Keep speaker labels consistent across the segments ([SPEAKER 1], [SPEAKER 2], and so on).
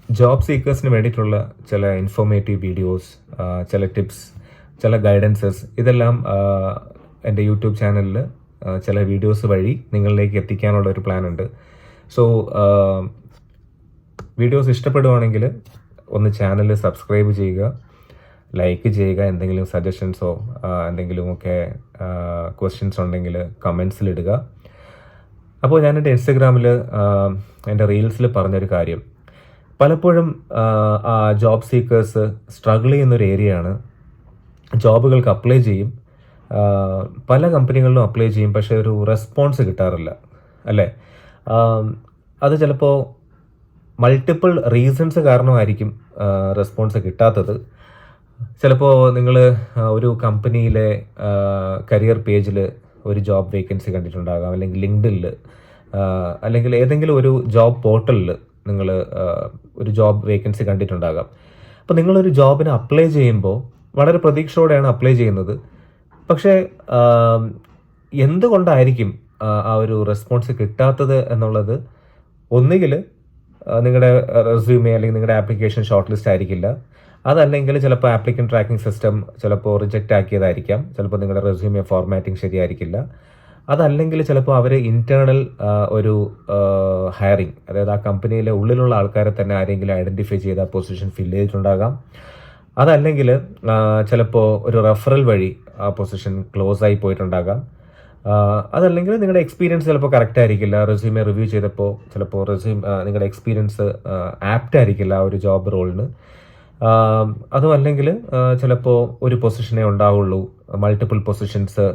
[SPEAKER 1] Job സീക്കേഴ്സിന് വേണ്ടിയിട്ടുള്ള ചില informative videos, ചില ടിപ്സ്, ചില ഗൈഡൻസസ് ഇതെല്ലാം എൻ്റെ യൂട്യൂബ് ചാനലിൽ ചില വീഡിയോസ് വഴി നിങ്ങളിലേക്ക് എത്തിക്കാനുള്ള ഒരു പ്ലാൻ ഉണ്ട്. സോ വീഡിയോസ് ഇഷ്ടപ്പെടുവാണെങ്കിൽ ഒന്ന് ചാനൽ സബ്സ്ക്രൈബ് ചെയ്യുക, ലൈക്ക് ചെയ്യുക. എന്തെങ്കിലും സജഷൻസോ എന്തെങ്കിലുമൊക്കെ ക്വസ്റ്റ്യൻസ് ഉണ്ടെങ്കിൽ കമൻസിലിടുക. അപ്പോൾ ഞാൻ എൻ്റെ ഇൻസ്റ്റഗ്രാമിൽ എൻ്റെ റീൽസിൽ പറഞ്ഞൊരു കാര്യം, പലപ്പോഴും ജോബ് സീക്കേഴ്സ് സ്ട്രഗിൾ ചെയ്യുന്നൊരു ഏരിയയാണ്. ജോബുകൾക്ക് അപ്ലൈ ചെയ്യും, പല കമ്പനികളിലും അപ്ലൈ ചെയ്യും, പക്ഷേ ഒരു റെസ്പോൺസ് കിട്ടാറില്ല, അല്ലേ? അത് ചിലപ്പോൾ മൾട്ടിപ്പിൾ റീസൺസ് കാരണമായിരിക്കും റെസ്പോൺസ് കിട്ടാത്തത്. ചിലപ്പോൾ നിങ്ങൾ ഒരു കമ്പനിയിലെ കരിയർ പേജിൽ ഒരു ജോബ് വേക്കൻസി കണ്ടിട്ടുണ്ടാകാം, അല്ലെങ്കിൽ ലിങ്ക്ഡിനിൽ, അല്ലെങ്കിൽ ഏതെങ്കിലും ഒരു ജോബ് പോർട്ടലിൽ നിങ്ങൾ ഒരു ജോബ് വേക്കൻസി കണ്ടിട്ടുണ്ടാകാം. അപ്പോൾ നിങ്ങളൊരു ജോബിന് അപ്ലൈ ചെയ്യുമ്പോൾ വളരെ പ്രതീക്ഷയോടെയാണ് അപ്ലൈ ചെയ്യുന്നത്. പക്ഷേ എന്തുകൊണ്ടായിരിക്കും ആ ഒരു റെസ്പോൺസ് കിട്ടാത്തത് എന്നുള്ളത്, ഒന്നുകിൽ നിങ്ങളുടെ റെസ്യൂമേ അല്ലെങ്കിൽ നിങ്ങളുടെ ആപ്ലിക്കേഷൻ ഷോർട്ട് ലിസ്റ്റ് ആയിരിക്കില്ല, അതല്ലെങ്കിൽ ചിലപ്പോൾ ആപ്ലിക്കൻ ട്രാക്കിംഗ് സിസ്റ്റം ചിലപ്പോൾ റിജക്റ്റ് ആക്കിയതായിരിക്കാം, ചിലപ്പോൾ നിങ്ങളുടെ റെസ്യൂമേ ഫോർമാറ്റിംഗ് ശരിയായിരിക്കില്ല, അതല്ലെങ്കിൽ ചിലപ്പോൾ അവർ ഇൻറ്റേർണൽ ഒരു ഹയറിങ്, അതായത് ആ കമ്പനിയിലെ ഉള്ളിലുള്ള ആൾക്കാരെ തന്നെ ആരെങ്കിലും ഐഡൻറ്റിഫൈ ചെയ്ത് ആ പൊസിഷൻ ഫില്ല് ചെയ്തിട്ടുണ്ടാകാം, അതല്ലെങ്കിൽ ചിലപ്പോൾ ഒരു റെഫറൽ വഴി ആ പൊസിഷൻ ക്ലോസ് ആയി പോയിട്ടുണ്ടാകാം, അതല്ലെങ്കിൽ നിങ്ങളുടെ എക്സ്പീരിയൻസ് ചിലപ്പോൾ കറക്റ്റ് ആയിരിക്കില്ല, റെസ്യൂമെ റിവ്യൂ ചെയ്തപ്പോൾ ചിലപ്പോൾ നിങ്ങളുടെ എക്സ്പീരിയൻസ് ആപ്റ്റ് ആയിരിക്കില്ല ആ ഒരു ജോബ് റോളിന്, അതും അല്ലെങ്കിൽ ചിലപ്പോൾ ഒരു പൊസിഷനേ ഉണ്ടാവുള്ളൂ, മൾട്ടിപ്പിൾ പൊസിഷൻസ്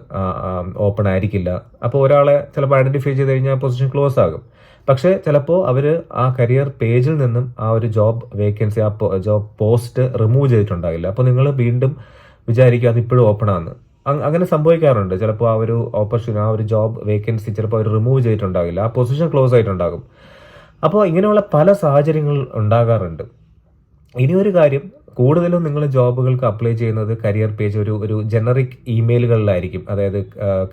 [SPEAKER 1] ഓപ്പൺ ആയിരിക്കില്ല. അപ്പോൾ ഒരാളെ ചിലപ്പോൾ ഐഡൻറ്റിഫൈ ചെയ്ത് കഴിഞ്ഞാൽ പൊസിഷൻ ക്ലോസ് ആകും. പക്ഷേ ചിലപ്പോൾ അവർ ആ കരിയർ പേജിൽ നിന്നും ആ ഒരു ജോബ് വേക്കൻസി, ആ ജോബ് പോസ്റ്റ് റിമൂവ് ചെയ്തിട്ടുണ്ടാകില്ല. അപ്പോൾ നിങ്ങൾ വീണ്ടും വിചാരിക്കും അതിപ്പോഴും ഓപ്പൺ ആണ്. അങ്ങനെ സംഭവിക്കാറുണ്ട്. ചിലപ്പോൾ ആ ഒരു ഓപ്പർച്യൂണിറ്റി, ആ ഒരു ജോബ് വേക്കൻസി ചിലപ്പോൾ അവർ റിമൂവ് ചെയ്തിട്ടുണ്ടാകില്ല, ആ പൊസിഷൻ ക്ലോസ് ആയിട്ടുണ്ടാകും. അപ്പോൾ ഇങ്ങനെയുള്ള പല സാഹചര്യങ്ങൾ ഉണ്ടാകാറുണ്ട്. ഇനിയൊരു കാര്യം, കൂടുതലും നിങ്ങൾ ജോബുകൾക്ക് അപ്ലൈ ചെയ്യുന്നത് കരിയർ പേജ് ഒരു ജനറിക് ഇമെയിലുകളിലായിരിക്കും. അതായത്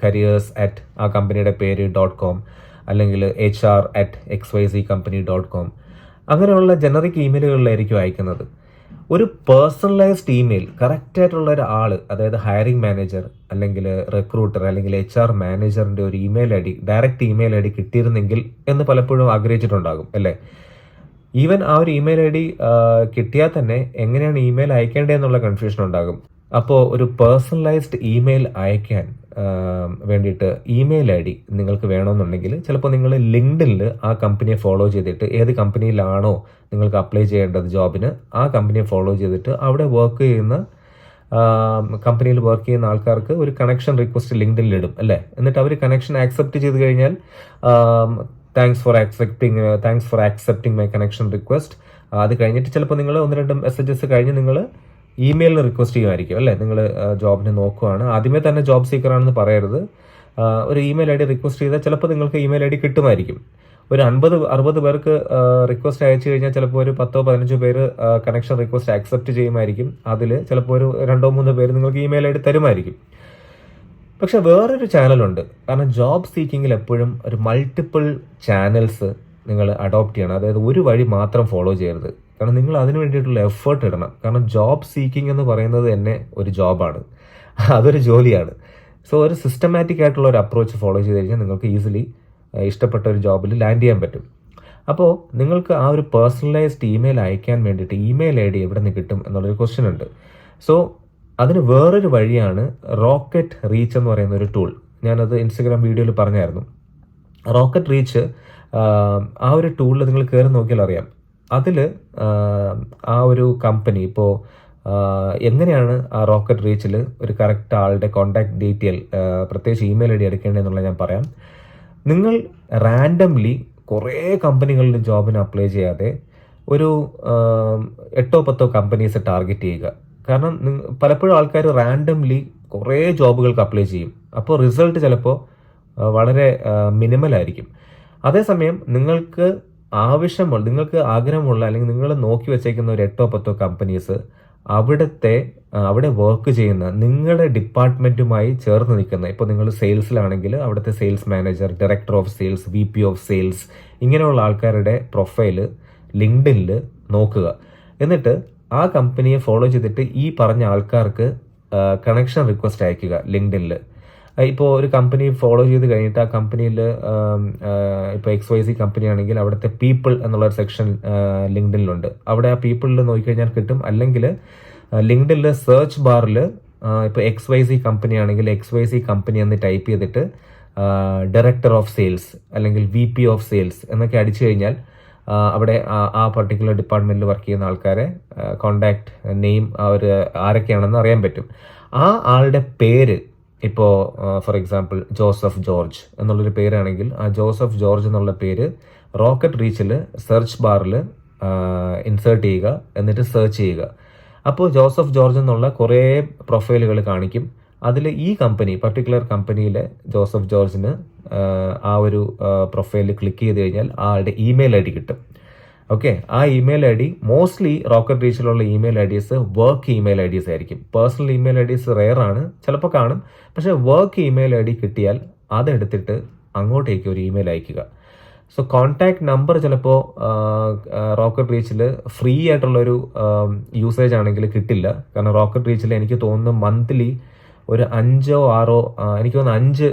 [SPEAKER 1] careers@ ആ കമ്പനിയുടെ പേര് .com, അല്ലെങ്കിൽ HR@xyzcompany.com, അങ്ങനെയുള്ള ജനറിക് ഇമെയിലുകളിലായിരിക്കും അയക്കുന്നത്. ഒരു പേഴ്സണലൈസ്ഡ് ഇമെയിൽ, കറക്റ്റായിട്ടുള്ള ഒരാൾ, അതായത് ഹയറിംഗ് മാനേജർ അല്ലെങ്കിൽ റിക്രൂട്ടർ അല്ലെങ്കിൽ HR മാനേജറിൻ്റെ ഒരു email I D, direct email I D കിട്ടിയിരുന്നെങ്കിൽ എന്ന് പലപ്പോഴും ആഗ്രഹിച്ചിട്ടുണ്ടാകും, അല്ലേ? ഈവൻ ആ ഒരു ഇമെയിൽ ഐ ഡി കിട്ടിയാൽ തന്നെ എങ്ങനെയാണ് ഇമെയിൽ അയക്കേണ്ടതെന്നുള്ള കൺഫ്യൂഷൻ ഉണ്ടാകും. അപ്പോൾ ഒരു പേഴ്സണലൈസ്ഡ് ഇമെയിൽ അയക്കാൻ വേണ്ടിയിട്ട് ഇമെയിൽ ഐ ഡി നിങ്ങൾക്ക് വേണമെന്നുണ്ടെങ്കിൽ ചിലപ്പോൾ നിങ്ങൾ ലിങ്ക്ഡിനിൽ ആ കമ്പനിയെ ഫോളോ ചെയ്തിട്ട്, ഏത് കമ്പനിയിലാണോ നിങ്ങൾക്ക് അപ്ലൈ ചെയ്യേണ്ടത് ജോബിന്, ആ കമ്പനിയെ ഫോളോ ചെയ്തിട്ട് അവിടെ കമ്പനിയിൽ വർക്ക് ചെയ്യുന്ന ആൾക്കാർക്ക് ഒരു കണക്ഷൻ റിക്വസ്റ്റ് ലിങ്ക്ഡിനിൽ ഇടും, അല്ലേ? എന്നിട്ട് അവർ കണക്ഷൻ ആക്സെപ്റ്റ് ചെയ്ത് കഴിഞ്ഞാൽ thanks for accepting my connection request. അത് കഴിഞ്ഞിട്ട് ചിലപ്പോൾ നിങ്ങൾ 1-2 മെസ്സേജസ് കഴിഞ്ഞ് നിങ്ങൾ ഇമെയിലിന് റിക്വസ്റ്റ് ചെയ്യുമായിരിക്കും, അല്ലേ? നിങ്ങൾ ജോബിന് നോക്കുകയാണ്, ആദ്യമേ തന്നെ ജോബ് സീക്കറാണെന്ന് പറയരുത്. ഒരു ഇമെയിൽ ഐ ഡി റിക്വസ്റ്റ് ചെയ്താൽ ചിലപ്പോൾ നിങ്ങൾക്ക് ഇമെയിൽ ഐ ഡി കിട്ടുമായിരിക്കും. ഒരു 50-60 പേർക്ക് റിക്വസ്റ്റ് അയച്ചു കഴിഞ്ഞാൽ ചിലപ്പോൾ ഒരു 10-15 പേര് കണക്ഷൻ റിക്വസ്റ്റ് ആക്സെപ്റ്റ് ചെയ്യുമായിരിക്കും. അതിൽ ചിലപ്പോൾ ഒരു 2-3 പേര് നിങ്ങൾക്ക് ഇമെയിൽ ഐ ഡി തരുമായിരിക്കും. പക്ഷെ വേറൊരു ചാനലുണ്ട്. കാരണം ജോബ് സീക്കിങ്ങിൽ എപ്പോഴും ഒരു മൾട്ടിപ്പിൾ ചാനൽസ് നിങ്ങൾ അഡോപ്റ്റ് ചെയ്യണം. അതായത് ഒരു വഴി മാത്രം ഫോളോ ചെയ്യരുത്. കാരണം നിങ്ങൾ അതിന് വേണ്ടിയിട്ടുള്ള എഫേർട്ട് ഇടണം. കാരണം ജോബ് സീക്കിംഗ് എന്ന് പറയുന്നത് തന്നെ ഒരു ജോബാണ്, അതൊരു ജോലിയാണ്. സോ ഒരു സിസ്റ്റമാറ്റിക് ആയിട്ടുള്ള ഒരു അപ്രോച്ച് ഫോളോ ചെയ്ത് കഴിഞ്ഞാൽ നിങ്ങൾക്ക് ഈസിലി ഇഷ്ടപ്പെട്ട ഒരു ജോബിൽ ലാൻഡ് ചെയ്യാൻ പറ്റും. അപ്പോൾ നിങ്ങൾക്ക് ആ ഒരു പേഴ്സണലൈസ്ഡ് ഇമെയിൽ അയക്കാൻ വേണ്ടിയിട്ട് ഇമെയിൽ ഐ ഡി എവിടെ നിന്ന് കിട്ടും എന്നുള്ളൊരു ക്വസ്റ്റ്യൻ ഉണ്ട്. സോ അതിന് വേറൊരു വഴിയാണ് റോക്കറ്റ് റീച്ച് എന്ന് പറയുന്ന ഒരു ടൂൾ. ഞാനത് ഇൻസ്റ്റഗ്രാം വീഡിയോയിൽ പറഞ്ഞായിരുന്നു. റോക്കറ്റ് റീച്ച്, ആ ഒരു ടൂളിൽ നിങ്ങൾ കയറി നോക്കിയാൽ അറിയാം. അതിൽ ആ ഒരു കമ്പനി ഇപ്പോൾ എങ്ങനെയാണ് ആ റോക്കറ്റ് റീച്ചിൽ ഒരു കറക്റ്റ് ആളുടെ കോൺടാക്ട് ഡീറ്റെയിൽ, പ്രത്യേകിച്ച് ഇമെയിൽ ഐ ഡി എടുക്കേണ്ടതെന്നുള്ളത് ഞാൻ പറയാം. നിങ്ങൾ റാൻഡംലി കുറേ കമ്പനികളിൽ ജോബിന് അപ്ലൈ ചെയ്യാതെ ഒരു 8-10 കമ്പനീസ് ടാർഗറ്റ് ചെയ്യുക. കാരണം പലപ്പോഴും ആൾക്കാർ റാൻഡംലി കുറേ ജോബുകൾക്ക് അപ്ലൈ ചെയ്യും. അപ്പോൾ റിസൾട്ട് ചിലപ്പോൾ വളരെ മിനിമലായിരിക്കും. അതേസമയം നിങ്ങൾക്ക് ആഗ്രഹമുള്ള അല്ലെങ്കിൽ നിങ്ങൾ നോക്കി വെച്ചേക്കുന്ന ഒരു 8-10 കമ്പനീസ് അവിടെ വർക്ക് ചെയ്യുന്ന നിങ്ങളുടെ ഡിപ്പാർട്ട്മെൻറ്റുമായി ചേർന്ന് നിൽക്കുന്ന, ഇപ്പോൾ നിങ്ങൾ സെയിൽസിലാണെങ്കിൽ അവിടുത്തെ sales manager, director of sales, VP of sales, ഇങ്ങനെയുള്ള ആൾക്കാരുടെ പ്രൊഫൈല് ലിങ്ക്ഡിനിൽ നോക്കുക. എന്നിട്ട് ആ കമ്പനിയെ ഫോളോ ചെയ്തിട്ട് ഈ പറഞ്ഞ ആൾക്കാർക്ക് കണക്ഷൻ റിക്വസ്റ്റ് അയക്കുക ലിങ്ക്ഡിനിൽ. ഇപ്പോൾ ഒരു കമ്പനി ഫോളോ ചെയ്ത് കഴിഞ്ഞിട്ട് ആ കമ്പനിയിൽ ഇപ്പോൾ XYZ കമ്പനി ആണെങ്കിൽ അവിടുത്തെ പീപ്പിൾ എന്നുള്ളൊരു സെക്ഷൻ ലിങ്ക്ഡിനിലുണ്ട്. അവിടെ ആ പീപ്പിളിൽ നോക്കിക്കഴിഞ്ഞാൽ കിട്ടും. അല്ലെങ്കിൽ ലിങ്ക്ഡിനിൽ സെർച്ച് ബാറിൽ ഇപ്പോൾ XYZ കമ്പനി ആണെങ്കിൽ XYZ കമ്പനി എന്ന് ടൈപ്പ് ചെയ്തിട്ട് ഡയറക്ടർ ഓഫ് സെയിൽസ് അല്ലെങ്കിൽ VP ഓഫ് സെയിൽസ് എന്നൊക്കെ അടിച്ചു കഴിഞ്ഞാൽ അവിടെ ആ പർട്ടിക്കുലർ ഡിപ്പാർട്ട്മെന്റിൽ വർക്ക് ചെയ്യുന്ന ആൾക്കാരെ കോണ്ടാക്ട് നെയിം അവർ ആരൊക്കെയാണെന്ന് അറിയാൻ പറ്റും. ആ ആളുടെ പേര് ഇപ്പോൾ ഫോർ എക്സാമ്പിൾ ജോസഫ് ജോർജ് എന്നുള്ളൊരു പേരാണെങ്കിൽ ആ ജോസഫ് ജോർജ് എന്നുള്ള പേര് റോക്കറ്റ് റീച്ചിൽ സെർച്ച് ബാറിൽ ഇൻസേർട്ട് ചെയ്യുക. എന്നിട്ട് സെർച്ച് ചെയ്യുക. അപ്പോൾ ജോസഫ് ജോർജ് എന്നുള്ള കുറേ പ്രൊഫൈലുകൾ കാണിക്കും. അതിൽ ഈ കമ്പനി പർട്ടിക്കുലർ കമ്പനിയിലെ ജോസഫ് ജോർജിന് ആ ഒരു പ്രൊഫൈലിൽ ക്ലിക്ക് ചെയ്ത് കഴിഞ്ഞാൽ ആളുടെ ഇമെയിൽ ID കിട്ടും. ഓക്കെ, ആ ഇമെയിൽ ID മോസ്റ്റ്ലി റോക്കറ്റ് റീച്ചിലുള്ള email IDs work email IDs ആയിരിക്കും. പേഴ്സണൽ ഇമെയിൽ IDs റെയർ ആണ്, ചിലപ്പോൾ കാണും. പക്ഷേ വർക്ക് ഇമെയിൽ ID കിട്ടിയാൽ അതെടുത്തിട്ട് അങ്ങോട്ടേക്ക് ഒരു ഇമെയിൽ അയക്കുക. സോ കോൺടാക്ട് നമ്പർ ചിലപ്പോൾ റോക്കറ്റ് റീച്ചിൽ ഫ്രീ ആയിട്ടുള്ളൊരു യൂസേജ് ആണെങ്കിൽ കിട്ടില്ല. കാരണം റോക്കറ്റ് റീച്ചിൽ എനിക്ക് തോന്നുന്നു മന്ത്ലി ഒരു 5 or 6 എനിക്ക് തോന്നുന്നു 5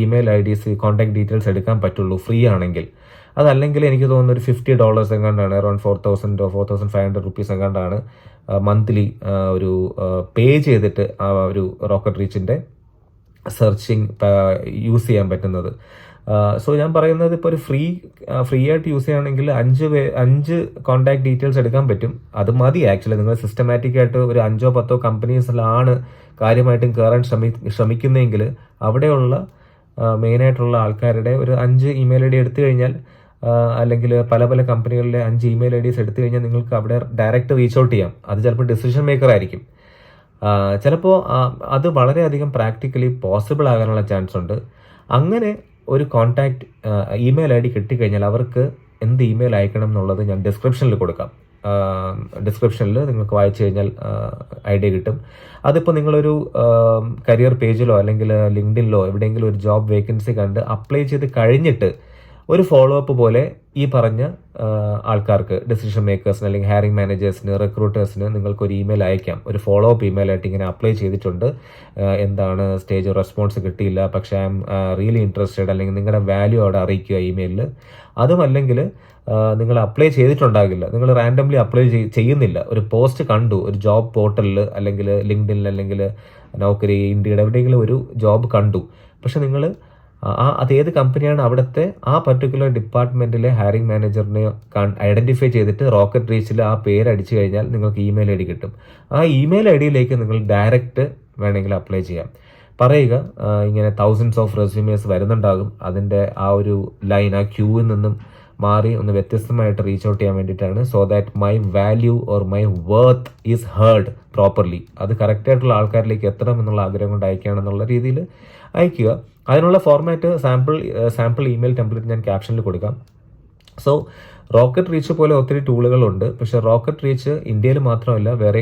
[SPEAKER 1] ഇമെയിൽ IDs കോൺടാക്ട് ഡീറ്റെയിൽസ് എടുക്കാൻ പറ്റുള്ളൂ ഫ്രീ ആണെങ്കിൽ. അതല്ലെങ്കിൽ എനിക്ക് തോന്നുന്നു ഒരു $50 എങ്ങാണ്ടാണ്, അറൌണ്ട് 4,000 or 4,500 rupees എങ്ങാണ്ടാണ് മന്ത്ലി ഒരു പേ ചെയ്തിട്ട് ആ ഒരു റോക്കറ്റ് റീച്ചിൻ്റെ സെർച്ചിങ് യൂസ് ചെയ്യാൻ പറ്റുന്നത്. സോ ഞാൻ പറയുന്നത് ഇപ്പോൾ ഒരു ഫ്രീ ആയിട്ട് യൂസ് ചെയ്യുകയാണെങ്കിൽ 5 കോൺടാക്ട് ഡീറ്റെയിൽസ് എടുക്കാൻ പറ്റും. അത് മതി ആക്ച്വലി. നിങ്ങൾ സിസ്റ്റമാറ്റിക് ആയിട്ട് ഒരു 5 or 10 കമ്പനീസിലാണ് കാര്യമായിട്ടും കയറാൻ ശ്രമിക്കുന്നതെങ്കിൽ അവിടെയുള്ള മെയിനായിട്ടുള്ള ആൾക്കാരുടെ ഒരു 5 ഇമെയിൽ ID എടുത്തു കഴിഞ്ഞാൽ, അല്ലെങ്കിൽ പല കമ്പനികളിലെ 5 ഇമെയിൽ IDs എടുത്തു കഴിഞ്ഞാൽ നിങ്ങൾക്ക് അവിടെ ഡയറക്റ്റ് റീച്ച് ഔട്ട് ചെയ്യാം. അത് ചിലപ്പോൾ ഡിസിഷൻ മേക്കർ ആയിരിക്കും. ചിലപ്പോൾ അത് വളരെയധികം പ്രാക്ടിക്കലി പോസിബിൾ ആകാനുള്ള ചാൻസ് ഉണ്ട്. അങ്ങനെ ഒരു കോൺടാക്ട് ഇമെയിൽ ID കിട്ടിക്കഴിഞ്ഞാൽ അവർക്ക് എന്ത് ഇമെയിൽ അയക്കണം എന്നുള്ളത് ഞാൻ ഡിസ്ക്രിപ്ഷനിൽ കൊടുക്കാം. ഡിസ്ക്രിപ്ഷനിൽ നിങ്ങൾക്ക് വായിച്ചു കഴിഞ്ഞാൽ ഐഡിയ കിട്ടും. അതിപ്പോൾ നിങ്ങളൊരു കരിയർ പേജിലോ അല്ലെങ്കിൽ ലിങ്ക്ഡിനിലോ എവിടെയെങ്കിലും ഒരു ജോബ് വേക്കൻസി കണ്ട് അപ്ലൈ ചെയ്ത് കഴിഞ്ഞിട്ട് ഒരു ഫോളോ അപ്പ് പോലെ ഈ പറഞ്ഞ ആൾക്കാർക്ക്, ഡിസിഷൻ മേക്കേഴ്സിന് അല്ലെങ്കിൽ ഹയറിംഗ് മാനേജേഴ്സിന്, റിക്രൂട്ടേഴ്സിന് നിങ്ങൾക്കൊരു ഇമെയിൽ അയക്കാം. ഒരു ഫോളോ അപ്പ് ഇമെയിൽ ആയിട്ട് ഇങ്ങനെ അപ്ലൈ ചെയ്തിട്ടുണ്ട്, എന്താണ് സ്റ്റേജ് റെസ്പോൺസ് കിട്ടിയില്ല, പക്ഷേ ഐ എം റിയലി ഇൻട്രസ്റ്റഡ്, അല്ലെങ്കിൽ നിങ്ങളുടെ വാല്യൂ അവിടെ അറിയിക്കുക ഇമെയിലിൽ. അതുമല്ലെങ്കിൽ നിങ്ങൾ അപ്ലൈ ചെയ്തിട്ടുണ്ടാകില്ല, നിങ്ങൾ റാൻഡംലി അപ്ലൈ ചെയ്യുന്നില്ല, ഒരു പോസ്റ്റ് കണ്ടു ഒരു ജോബ് പോർട്ടലിൽ അല്ലെങ്കിൽ ലിങ്ക്ഡിനിൽ അല്ലെങ്കിൽ നൗക്കരി, ഇൻഡിയുടെ എവിടെയെങ്കിലും ഒരു ജോബ് കണ്ടു. പക്ഷെ നിങ്ങൾ അതേത് കമ്പനിയാണ് അവിടുത്തെ ആ പർട്ടിക്കുലർ ഡിപ്പാർട്ട്മെന്റിലെ ഹയറിംഗ് മാനേജറിനെ ഐഡന്റിഫൈ ചെയ്തിട്ട് റോക്കറ്റ് റീച്ചിൽ ആ പേര് അടിച്ചു കഴിഞ്ഞാൽ നിങ്ങൾക്ക് ഇമെയിൽ ID കിട്ടും. ആ ഇമെയിൽ IDയിലേക്ക് നിങ്ങൾ ഡയറക്റ്റ് വേണമെങ്കിൽ അപ്ലൈ ചെയ്യാം. പറയുക ഇങ്ങനെ തൗസൻഡ്സ് ഓഫ് റെസ്യൂമേഴ്സ് വരുന്നുണ്ടാകും, അതിൻ്റെ ആ ഒരു ലൈൻ, ആ ക്യൂവിൽ നിന്നും മാറി ഒന്ന് വ്യത്യസ്തമായിട്ട് റീച്ച് ഔട്ട് ചെയ്യാൻ വേണ്ടിയിട്ടാണ്. So that my value or my worth is heard properly. അത് കറക്റ്റായിട്ടുള്ള ആൾക്കാരിലേക്ക് എത്തണം എന്നുള്ള ആഗ്രഹം കൊണ്ട് അയക്കുകയാണെന്നുള്ള രീതിയിൽ അയക്കുക. അതിനുള്ള ഫോർമാറ്റ് സാമ്പിൾ ഇമെയിൽ ടെംപ്ലേറ്റ് ഞാൻ ക്യാപ്ഷനിൽ കൊടുക്കാം. സോ റോക്കറ്റ് റീച്ച് പോലെ ഒത്തിരി ടൂളുകളുണ്ട്. പക്ഷേ റോക്കറ്റ് റീച്ച് ഇന്ത്യയിൽ മാത്രമല്ല വേറെ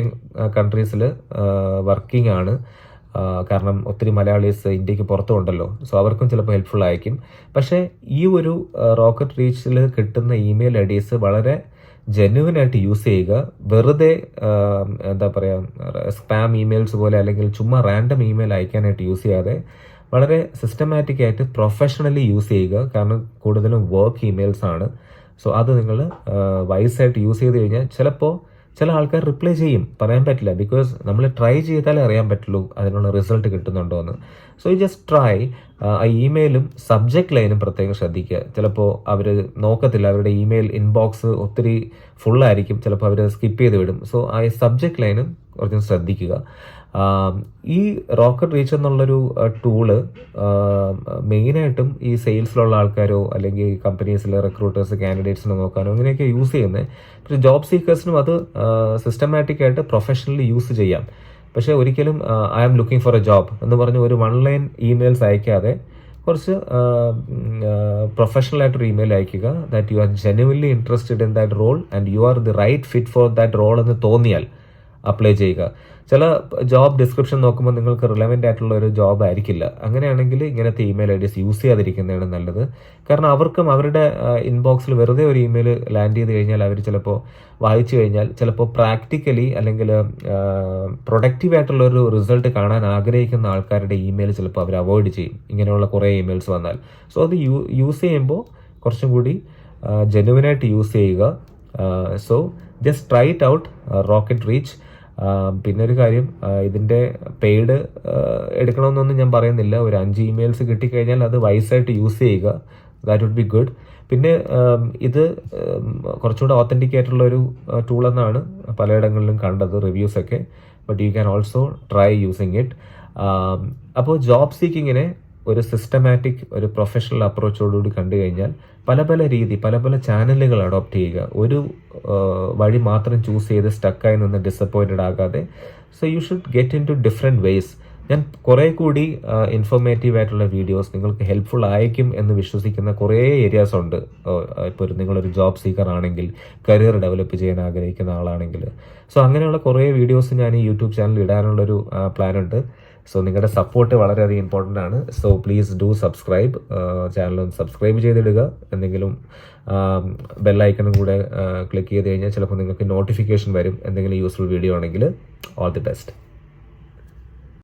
[SPEAKER 1] കൺട്രീസിൽ വർക്കിംഗ് ആണ്. കാരണം ഒത്തിരി മലയാളീസ് ഇന്ത്യക്ക് പുറത്തുണ്ടല്ലോ. സോ അവർക്കും ചിലപ്പോൾ ഹെൽപ്ഫുൾ ആയിരിക്കും. പക്ഷേ ഈ ഒരു റോക്കറ്റ് റീച്ചിൽ കിട്ടുന്ന ഇമെയിൽ IDs വളരെ ജെന്യുവനായിട്ട് യൂസ് ചെയ്യുക. വെറുതെ എന്താ പറയുക, സ്പാം ഇമെയിൽസ് പോലെ അല്ലെങ്കിൽ ചുമ്മാ റാൻഡം ഇമെയിൽ അയക്കാനായിട്ട് യൂസ് ചെയ്യാതെ വളരെ സിസ്റ്റമാറ്റിക് ആയിട്ട് പ്രൊഫഷണലി യൂസ് ചെയ്യുക. കാരണം കൂടുതലും വർക്ക് ഇമെയിൽസ് ആണ്. സോ അത് നിങ്ങൾ വൈസായിട്ട് യൂസ് ചെയ്ത് കഴിഞ്ഞാൽ ചിലപ്പോൾ ചില ആൾക്കാർ റിപ്ലൈ ചെയ്യും, പറയാൻ പറ്റില്ല. ബിക്കോസ് നമ്മൾ ട്രൈ ചെയ്താലേ അറിയാൻ പറ്റുള്ളൂ അതിനുള്ള റിസൾട്ട് കിട്ടുന്നുണ്ടോ എന്ന്. So you just try. ആ ഇമെയിലും സബ്ജക്റ്റ് ലൈനും പ്രത്യേകം ശ്രദ്ധിക്കുക. ചിലപ്പോൾ അവർ നോക്കത്തില്ല, അവരുടെ ഇമെയിൽ ഇൻബോക്സ് ഒത്തിരി ഫുള്ളായിരിക്കും, ചിലപ്പോൾ അവർ സ്കിപ്പ് ചെയ്ത് വിടും. സോ ആ സബ്ജക്റ്റ് ലൈനും കുറച്ചും ശ്രദ്ധിക്കുക. ഈ റോക്കറ്റ് റീച്ച് എന്നുള്ളൊരു ടൂള് മെയിനായിട്ടും ഈ സെയിൽസിലുള്ള ആൾക്കാരോ അല്ലെങ്കിൽ കമ്പനീസിലെ റിക്രൂട്ടേഴ്സ് കാൻഡിഡേറ്റ്സിനെ നോക്കാനോ അങ്ങനെയൊക്കെ യൂസ് ചെയ്യുന്നത്. പക്ഷേ ജോബ് സീക്കേഴ്സിനും അത് സിസ്റ്റമാറ്റിക് ആയിട്ട് പ്രൊഫഷണലി യൂസ് ചെയ്യാം. പക്ഷേ ഒരിക്കലും I am looking for a job എന്ന് പറഞ്ഞ് ഒരു 1 line ഇമെയിൽസ് അയക്കാതെ കുറച്ച് പ്രൊഫഷണൽ ആയിട്ടൊരു ഇമെയിൽ അയക്കുക. That you are genuinely interested in that role and you are the right fit for that role എന്ന് തോന്നിയാൽ അപ്ലൈ ചെയ്യുക. ചില ജോബ് ഡിസ്ക്രിപ്ഷൻ നോക്കുമ്പോൾ നിങ്ങൾക്ക് റിലവൻ്റ് ആയിട്ടുള്ള ഒരു ജോബ് ആയിരിക്കില്ല. അങ്ങനെയാണെങ്കിൽ ഇങ്ങനത്തെ ഇമെയിൽ ഐ ഡീസ് യൂസ് ചെയ്യാതിരിക്കുന്നതാണ് നല്ലത്. കാരണം അവർക്കും അവരുടെ ഇൻബോക്സിൽ വെറുതെ ഒരു ഇമെയിൽ ലാൻഡ് ചെയ്ത് കഴിഞ്ഞാൽ അവർ ചിലപ്പോൾ വായിച്ചു കഴിഞ്ഞാൽ ചിലപ്പോൾ പ്രാക്ടിക്കലി അല്ലെങ്കിൽ പ്രൊഡക്റ്റീവ് ആയിട്ടുള്ള ഒരു റിസൾട്ട് കാണാൻ ആഗ്രഹിക്കുന്ന ആൾക്കാരുടെ ഇമെയിൽ ചിലപ്പോൾ അവർ അവോയ്ഡ് ചെയ്യും, ഇങ്ങനെയുള്ള കുറേ ഇമെയിൽസ് വന്നാൽ. സോ അത് യൂസ് ചെയ്യുമ്പോൾ കുറച്ചും കൂടി ജെന്യുവനായിട്ട് യൂസ് ചെയ്യുക. So just try it out, rocket reach. പിന്നെ ഒരു കാര്യം, ഇതിൻ്റെ പെയ്ഡ് എടുക്കണമെന്നൊന്നും ഞാൻ പറയുന്നില്ല. ഒരു 5 ഇമെയിൽസ് കിട്ടിക്കഴിഞ്ഞാൽ അത് വൈസായിട്ട് യൂസ് ചെയ്യുക, ദാറ്റ് വുഡ് ബി ഗുഡ്. പിന്നെ ഇത് കുറച്ചുകൂടെ ഓത്തൻറ്റിക് ആയിട്ടുള്ള ഒരു ടൂൾ എന്നാണ് പലയിടങ്ങളിലും കണ്ടത്, റിവ്യൂസൊക്കെ. But you can also try using it. അപ്പോൾ ജോബ് സീക്കിങ്ങിനെ ഒരു സിസ്റ്റമാറ്റിക്, ഒരു പ്രൊഫഷണൽ അപ്രോച്ചോടുകൂടി കണ്ടു കഴിഞ്ഞാൽ പല പല ചാനലുകൾ അഡോപ്റ്റ് ചെയ്യുക. ഒരു വഴി മാത്രം ചൂസ് ചെയ്ത് സ്റ്റക്കായി നിന്ന് ഡിസപ്പോയിൻറ്റഡ് ആകാതെ. So you should get into different ways. ഞാൻ കുറേ കൂടി ഇൻഫോർമേറ്റീവ് ആയിട്ടുള്ള വീഡിയോസ് നിങ്ങൾക്ക് ഹെൽപ്ഫുൾ ആയിരിക്കും എന്ന് വിശ്വസിക്കുന്ന കുറേ ഏരിയാസ് ഉണ്ട്. ഇപ്പോൾ നിങ്ങളൊരു ജോബ് സീക്കർ ആണെങ്കിൽ, കരിയർ ഡെവലപ്പ് ചെയ്യാൻ ആഗ്രഹിക്കുന്ന ആളാണെങ്കിൽ, സോ അങ്ങനെയുള്ള കുറേ വീഡിയോസ് ഞാൻ ഈ യൂട്യൂബ് ചാനൽ ഇടാനുള്ളൊരു പ്ലാൻ ഉണ്ട്. സോ നിങ്ങളുടെ സപ്പോർട്ട് വളരെയധികം ഇമ്പോർട്ടൻ്റ് ആണ്. So please do subscribe. ചാനലൊന്ന് സബ്സ്ക്രൈബ് ചെയ്തിടുക. എന്തെങ്കിലും ബെല്ലൈക്കണും കൂടെ ക്ലിക്ക് ചെയ്ത് കഴിഞ്ഞാൽ ചിലപ്പോൾ നിങ്ങൾക്ക് നോട്ടിഫിക്കേഷൻ വരും എന്തെങ്കിലും യൂസ്ഫുൾ വീഡിയോ ആണെങ്കിൽ. All the best.